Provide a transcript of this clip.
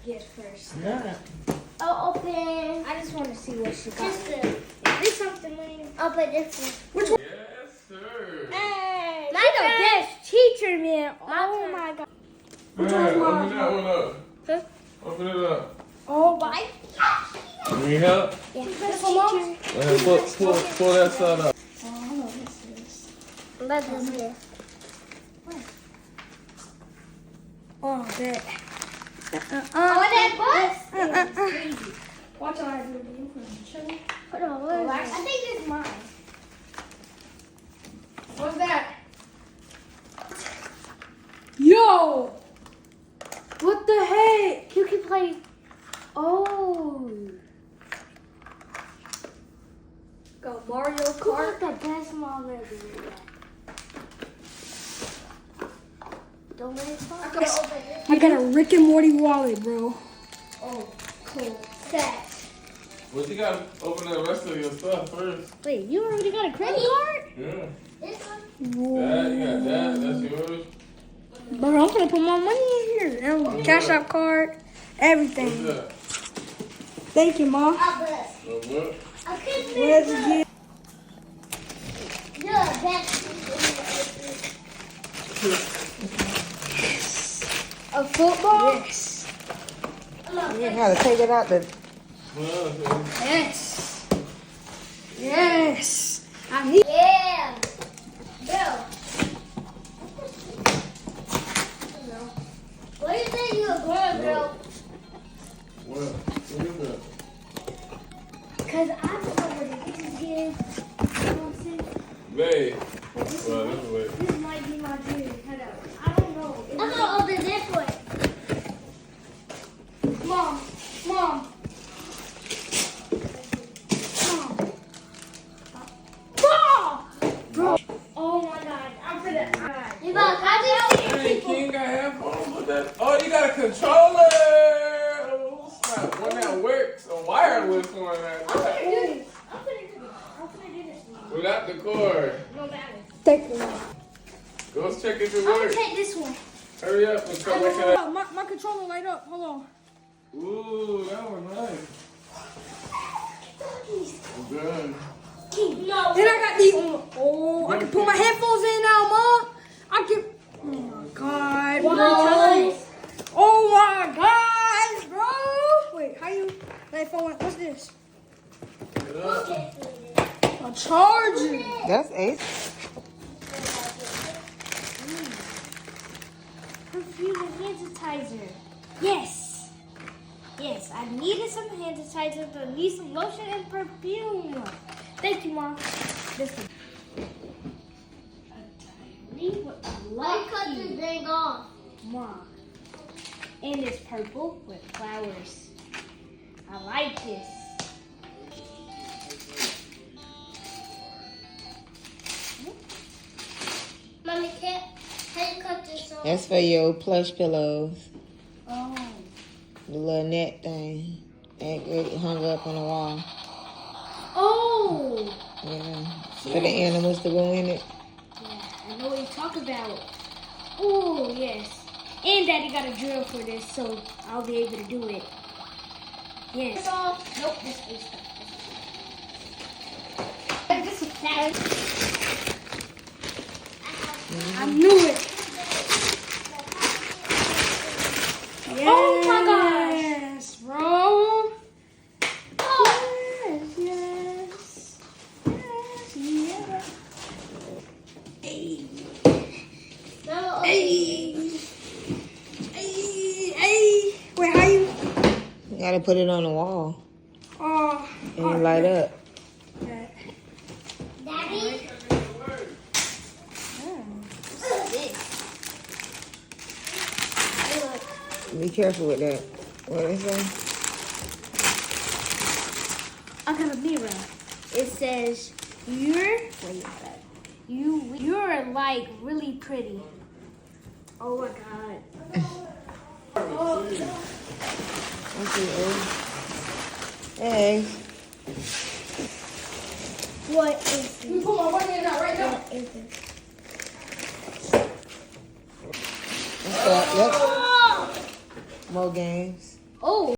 get first. Yeah. I'll open. I just want to see what she got. Just Is this something, Lena? open this Which one? Yes, sir. Hey, My she the turn. best teacher, man. My Oh turn. my god. Man, open that one up. Huh? Open it up. Oh my. You need help? Yeah. This Best one, teacher. Pull that side up. Oh, I know this is. one. Let this here. Oh, that. Oh, that bus? Crazy. Watch how I do it. You can show me. Hold on, where is Relax. it? I think it's mine. What's that? Yo! What the heck? You can play. Oh. Got Mario Who Kart. got the best mom ever? Don't let it fall. I could open it. I got a Rick and Morty wallet, bro. Oh, cool. Set. But you gotta open the rest of your stuff first. Wait, you already got a credit card? Yeah. This one? That, you got that. That's yours. Bro, I'm gonna put my money in here. And Cash App card, What's everything. that? Thank you, Mom. I'll bless. What? I couldn't Where's make the gift? You're the best. A football? Yes. You how to take it out the. Well, Yes. Yes. I need. Yeah. Bill. What do you think you were going, Bill? what is that? Because I don't know what it is. You know what I'm saying? Babe. This, Well, this way. this might be my dream. Hold up. I don't know. I'm going to open this one. Mom. Mom. Bro. Oh my god. I'm for that. You got a copy? Hey, King got headphones with that. Oh, you got a controller. Oh, snap. One that works. A wireless one. I'm gonna do this. I'm gonna do this. Without the cord. No matter. Thank you. Go check if it I'm gonna works. take this one. Hurry up and come back at My controller light up. Hold on. Ooh, that was nice. Good. No. Then I got the. Oh, I can put my headphones in now, Mom. I can. Oh my God, bro. Oh my God, bro. Wait, how you? Hey, phone. What's this? Get up. A charger. That's Ace. Perfume and hand sanitizer. Yes. Yes, I needed some hand sanitizer, but I need some lotion and perfume. Thank you, Mom. This one. Leave what I Why cut like this you, thing off? Mom. And it's purple with flowers. I like this. Mommy, can you cut this off? That's for your plush pillows. Oh. The little net thing. That get hung up on the wall. Oh. Yeah. For the animals to go in it. Yeah, I know what you're talking about. Oh, yes. And Daddy got a drill for this, so I'll be able to do it. Yes. Nope, this is stuff. This is that. I knew it. Yes, Oh my gosh. bro. Oh. Yes, yes, yes. Hey, No. hey, hey, hey. Wait, how you? You gotta put it on the wall Oh, and light up. yeah. Daddy? Be careful with that. What is that? I got a mirror. It says, you're like really pretty. Oh my God. Thank you, Ace. Hey. What is this? Put my money in that right now. What is this? What's that? Yep. More games. Oh.